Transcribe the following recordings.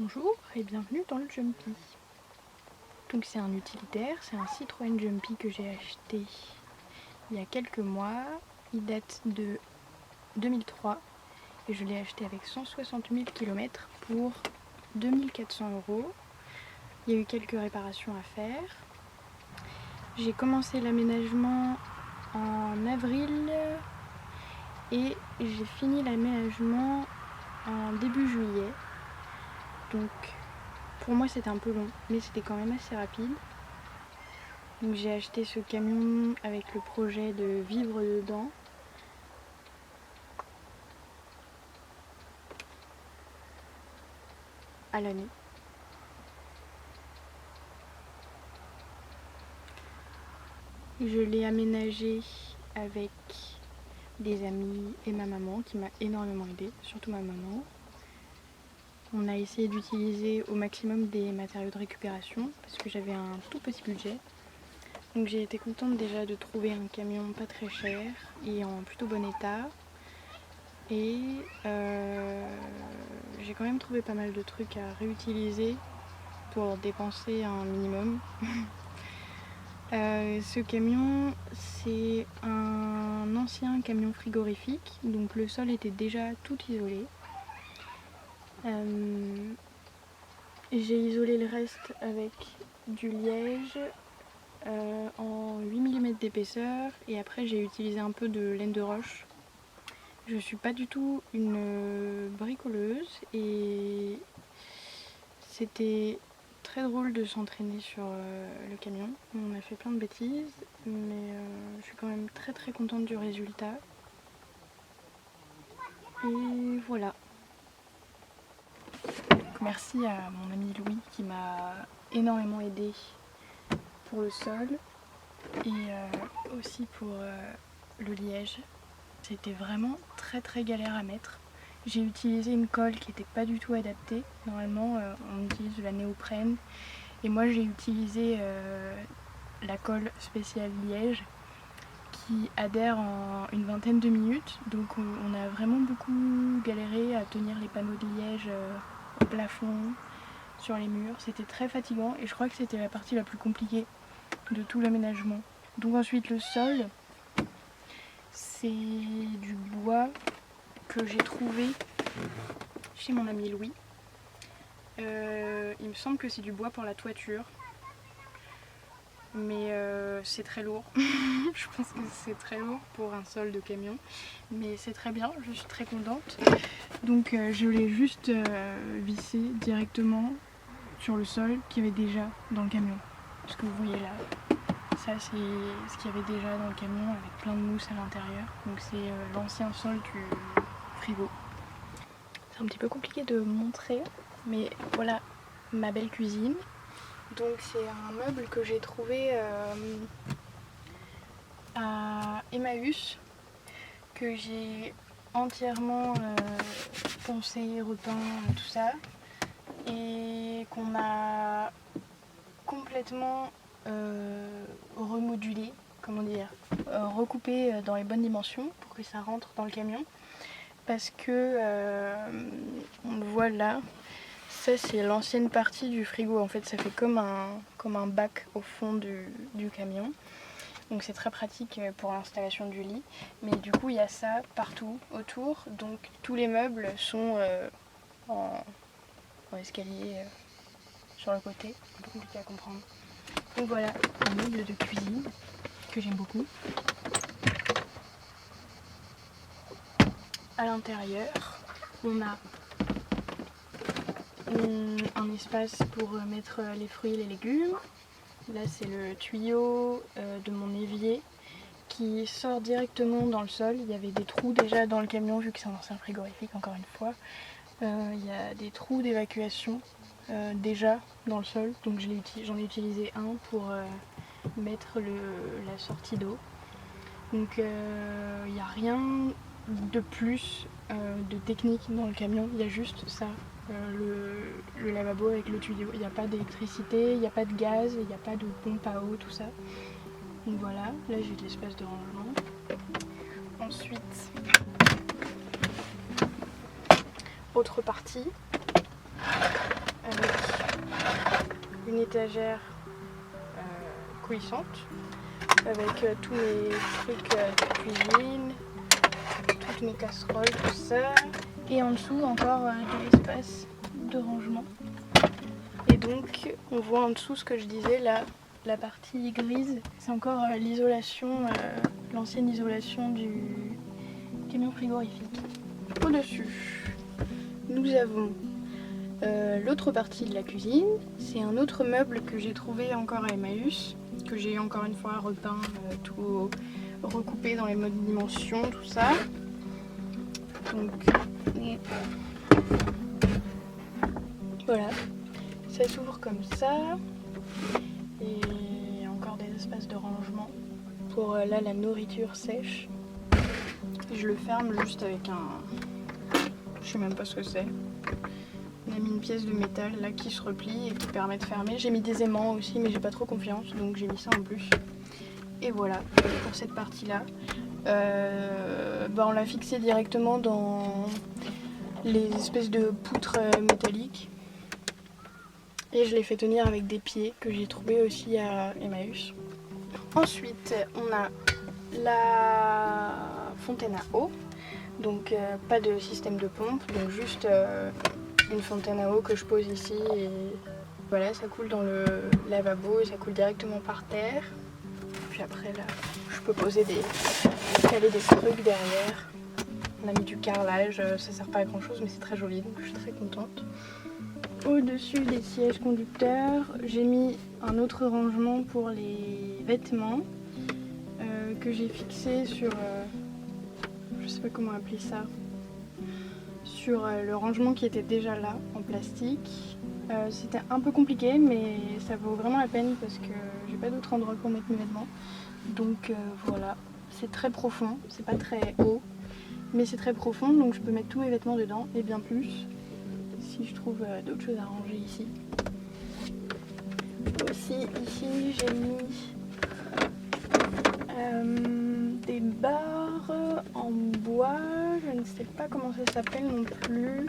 Bonjour et bienvenue dans le Jumpy. Donc c'est un utilitaire, c'est un Citroën Jumpy que j'ai acheté il y a quelques mois. Il date de 2003 et je l'ai acheté avec 160 000 km pour 2400 €. Il y a eu quelques réparations à faire. J'ai commencé l'aménagement en avril et j'ai fini l'aménagement en début juillet. Donc pour moi c'était un peu long, mais c'était quand même assez rapide. Donc j'ai acheté ce camion avec le projet de vivre dedans. À l'année. Je l'ai aménagé avec des amis et ma maman qui m'a énormément aidée, surtout ma maman. On a essayé d'utiliser au maximum des matériaux de récupération parce que j'avais un tout petit budget. Donc j'ai été contente déjà de trouver un camion pas très cher et en plutôt bon état. Et j'ai quand même trouvé pas mal de trucs à réutiliser pour dépenser un minimum. Ce camion, c'est un ancien camion frigorifique, donc le sol était déjà tout isolé. J'ai isolé le reste avec du liège en 8 mm d'épaisseur et après j'ai utilisé un peu de laine de roche. Je suis pas du tout une bricoleuse et c'était très drôle de s'entraîner sur le camion. On a fait plein de bêtises, mais je suis quand même très contente du résultat. Et voilà. Merci à mon ami Louis qui m'a énormément aidée pour le sol et aussi pour le liège. C'était vraiment très galère à mettre. J'ai utilisé une colle qui n'était pas du tout adaptée. Normalement on utilise de la néoprène et moi j'ai utilisé la colle spéciale liège qui adhère en une vingtaine de minutes. Donc on a vraiment beaucoup galéré à tenir les panneaux de liège au plafond, sur les murs. C'était très fatigant et je crois que c'était la partie la plus compliquée de tout l'aménagement. Donc ensuite le sol, c'est du bois que j'ai trouvé chez mon ami Louis. Il me semble que c'est du bois pour la toiture. Mais c'est très lourd. Je pense que c'est très lourd pour un sol de camion. Mais c'est très bien, je suis très contente. Donc je l'ai juste vissé directement sur le sol qu'il y avait déjà dans le camion. Ce que vous voyez là, ça c'est ce qu'il y avait déjà dans le camion avec plein de mousse à l'intérieur. Donc c'est l'ancien sol du frigo. C'est un petit peu compliqué de montrer, mais voilà ma belle cuisine. Donc c'est un meuble que j'ai trouvé à Emmaüs, que j'ai entièrement poncé, repeint, tout ça, et qu'on a complètement remodulé, comment dire, recoupé dans les bonnes dimensions pour que ça rentre dans le camion. Parce que, on le voit là, ça c'est l'ancienne partie du frigo. En fait ça fait comme un bac au fond du camion. Donc c'est très pratique pour l'installation du lit. Mais du coup il y a ça partout autour. Donc tous les meubles sont en escalier sur le côté. Un peu compliqué à comprendre. Donc voilà, un meuble de cuisine que j'aime beaucoup. À l'intérieur, on a un espace pour mettre les fruits et les légumes. Là c'est le tuyau de mon évier qui sort directement dans le sol. Il y avait des trous déjà dans le camion vu que c'est un ancien frigorifique encore une fois. Il y a des trous d'évacuation déjà dans le sol, donc j'en ai utilisé un pour mettre la sortie d'eau. Donc il n'y a rien de plus de technique dans le camion, il y a juste ça, le lavabo avec le tuyau. Il n'y a pas d'électricité, il n'y a pas de gaz, il n'y a pas de pompe à eau, tout ça. Donc voilà, là j'ai de l'espace de rangement. Ensuite, autre partie, une étagère coulissante avec tous mes trucs de cuisine, toutes mes casseroles, tout ça. Et en dessous encore de l'espace de rangement. Et donc on voit en dessous ce que je disais là, la partie grise, c'est encore l'isolation, l'ancienne isolation du camion frigorifique. Au-dessus, nous avons l'autre partie de la cuisine. C'est un autre meuble que j'ai trouvé encore à Emmaüs, que j'ai encore une fois repeint, tout recoupé dans les modes dimensions, tout ça. Donc voilà, ça s'ouvre comme ça. Et il y a encore des espaces de rangement pour là la nourriture sèche. Je le ferme juste avec un... je sais même pas ce que c'est. On a mis une pièce de métal là qui se replie et qui permet de fermer. J'ai mis des aimants aussi mais j'ai pas trop confiance donc j'ai mis ça en plus. Et voilà pour cette partie là. On l'a fixé directement dans les espèces de poutres métalliques. Et je l'ai fait tenir avec des pieds que j'ai trouvé aussi à Emmaüs. Ensuite on a la fontaine à eau. Donc pas de système de pompe, donc juste une fontaine à eau que je pose ici et voilà, ça coule dans le lavabo et ça coule directement par terre. Puis après là, je peux poser caler des trucs derrière. On a mis du carrelage, ça sert pas à grand chose mais c'est très joli donc je suis très contente. Au-dessus des sièges conducteurs, j'ai mis un autre rangement pour les vêtements que j'ai fixé sur, je sais pas comment appeler ça, sur le rangement qui était déjà là en plastique. C'était un peu compliqué mais ça vaut vraiment la peine parce que j'ai pas d'autre endroit pour mettre mes vêtements. Donc voilà, c'est très profond, c'est pas très haut mais c'est très profond donc je peux mettre tous mes vêtements dedans et bien plus si je trouve d'autres choses à ranger ici. Aussi ici j'ai mis des barres en bois, je ne sais pas comment ça s'appelle non plus.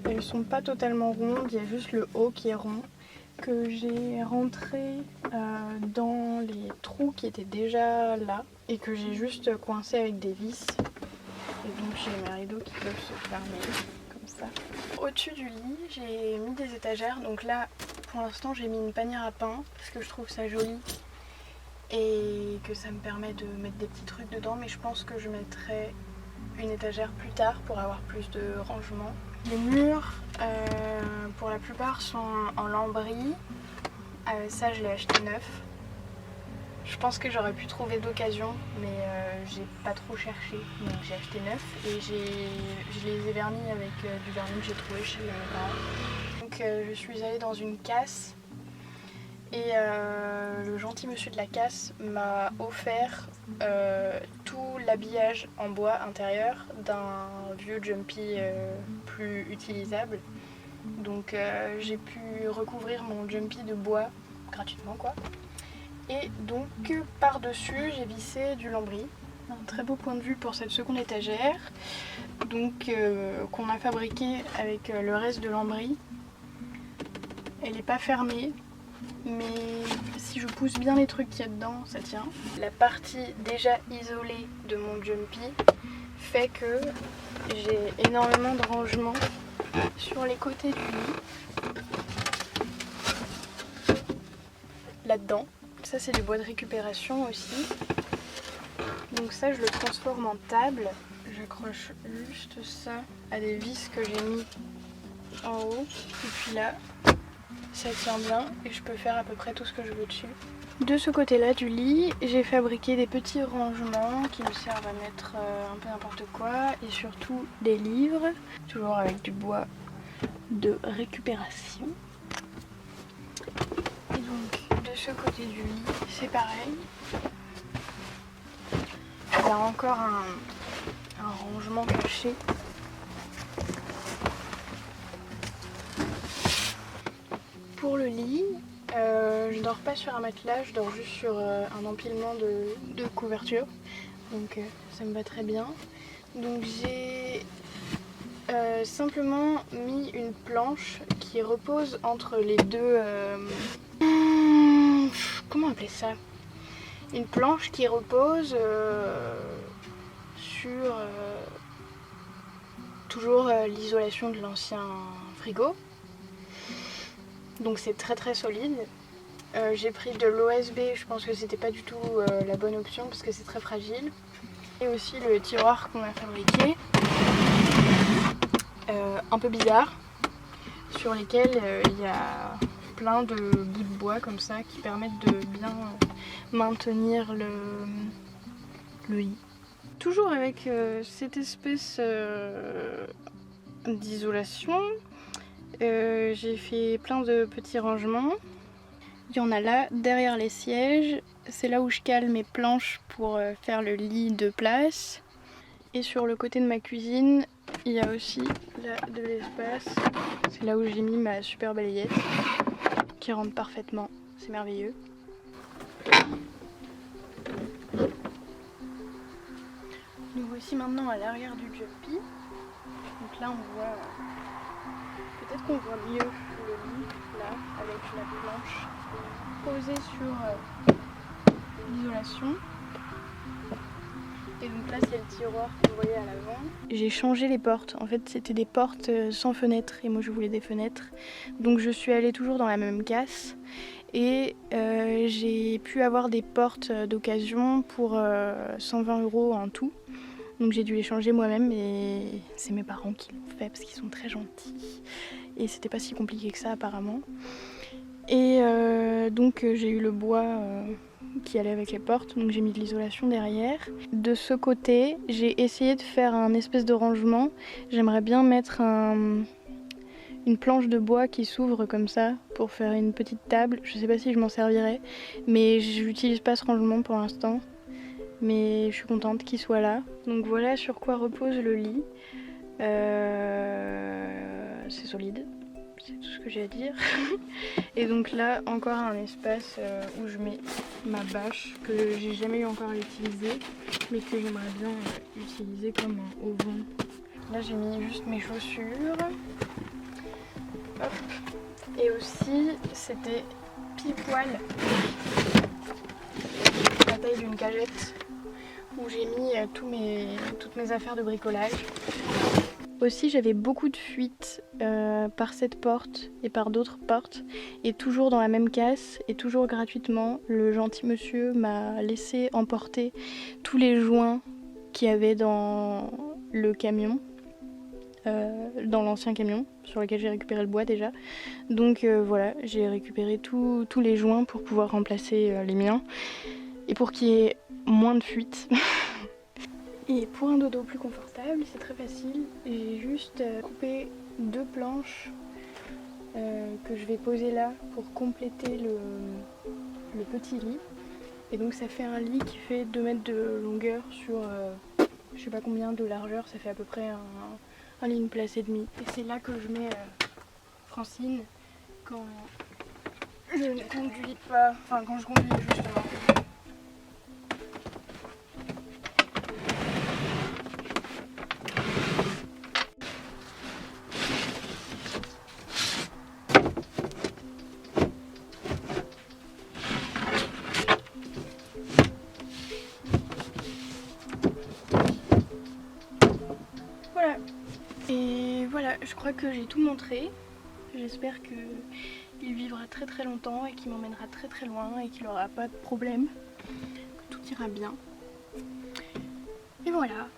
Elles sont pas totalement rondes, il y a juste le haut qui est rond que j'ai rentré dans les trous qui étaient déjà là et que j'ai juste coincé avec des vis. Et donc j'ai mes rideaux qui peuvent se fermer comme ça. Au-dessus du lit, j'ai mis des étagères. Donc là, pour l'instant, j'ai mis une panière à pain parce que je trouve ça joli et que ça me permet de mettre des petits trucs dedans. Mais je pense que je mettrai une étagère plus tard pour avoir plus de rangement. Les murs, pour la plupart, sont en lambris. Ça, je l'ai acheté neuf. Je pense que j'aurais pu trouver d'occasion, mais j'ai pas trop cherché, donc j'ai acheté neuf et je les ai vernis avec du vernis que j'ai trouvé chez mes parents. Donc je suis allée dans une casse et le gentil monsieur de la casse m'a offert tout l'habillage en bois intérieur d'un vieux jumpy plus utilisable. Donc j'ai pu recouvrir mon jumpy de bois gratuitement quoi. Et donc par-dessus j'ai vissé du lambris. Un très beau point de vue pour cette seconde étagère. Donc qu'on a fabriqué avec le reste de lambris. Elle n'est pas fermée. Mais si je pousse bien les trucs qu'il y a dedans, ça tient. La partie déjà isolée de mon jumpy fait que j'ai énormément de rangement sur les côtés du lit. Là-dedans. Ça c'est du bois de récupération aussi. Donc ça je le transforme en table. J'accroche juste ça à des vis que j'ai mis en haut. Et puis là, ça tient bien et je peux faire à peu près tout ce que je veux dessus. De ce côté-là du lit, j'ai fabriqué des petits rangements qui me servent à mettre un peu n'importe quoi et surtout des livres, toujours avec du bois de récupération. Et donc de ce côté du lit, c'est pareil. Il y a encore un rangement caché. Pour le lit, je dors pas sur un matelas, je dors juste sur un empilement de couvertures. Donc ça me va très bien. Donc j'ai simplement mis une planche qui repose entre les deux comment appeler ça? Une planche qui repose sur toujours l'isolation de l'ancien frigo. Donc c'est très très solide. J'ai pris de l'OSB, je pense que c'était pas du tout la bonne option parce que c'est très fragile. Et aussi le tiroir qu'on a fabriqué, un peu bizarre, sur lesquels il y a plein de bouts de bois comme ça qui permettent de bien maintenir le lit. Toujours avec cette espèce d'isolation, j'ai fait plein de petits rangements. Il y en a là derrière les sièges, c'est là où je cale mes planches pour faire le lit de place. Et sur le côté de ma cuisine, il y a aussi là de l'espace. C'est là où j'ai mis ma super balayette qui rentre parfaitement, c'est merveilleux. Nous voici maintenant à l'arrière du Jumpy. Donc là on voit, peut-être qu'on voit mieux le lit là avec la planche posée sur l'isolation. Et donc là c'est le tiroir que vous voyez à l'avant. J'ai changé les portes, en fait c'était des portes sans fenêtres et moi je voulais des fenêtres. Donc je suis allée toujours dans la même casse et j'ai pu avoir des portes d'occasion pour 120 € en tout. Donc j'ai dû les changer moi-même et c'est mes parents qui l'ont fait parce qu'ils sont très gentils. Et c'était pas si compliqué que ça apparemment. Et donc j'ai eu le bois qui allait avec les portes, donc j'ai mis de l'isolation derrière. De ce côté, j'ai essayé de faire un espèce de rangement. J'aimerais bien mettre une planche de bois qui s'ouvre comme ça pour faire une petite table. Je sais pas si je m'en servirai, mais j'utilise pas ce rangement pour l'instant. Mais je suis contente qu'il soit là. Donc voilà sur quoi repose le lit. C'est solide, c'est tout ce que j'ai à dire. Et donc là encore un espace où je mets ma bâche que j'ai jamais eu encore à utiliser, mais que j'aimerais bien utiliser comme un auvent. Là j'ai mis juste mes chaussures. Hop. Et aussi c'était pile poil la taille d'une cagette où j'ai mis toutes mes affaires de bricolage. Aussi j'avais beaucoup de fuites par cette porte et par d'autres portes et toujours dans la même casse et toujours gratuitement le gentil monsieur m'a laissé emporter tous les joints qu'il y avait dans le camion, dans l'ancien camion sur lequel j'ai récupéré le bois déjà. Donc voilà, j'ai récupéré tous les joints pour pouvoir remplacer les miens et pour qu'il y ait moins de fuites. Et pour un dodo plus confortable, c'est très facile. J'ai juste coupé 2 planches que je vais poser là pour compléter le petit lit. Et donc ça fait un lit qui fait 2 mètres de longueur sur je sais pas combien de largeur, ça fait à peu près un lit, une place et demie. Et c'est là que je mets Francine quand je ne conduis pas, enfin quand je conduis justement. Voilà. Et voilà, je crois que j'ai tout montré. J'espère qu'il vivra très très longtemps et qu'il m'emmènera très très loin et qu'il n'aura pas de problème. Que tout ira bien. Et voilà.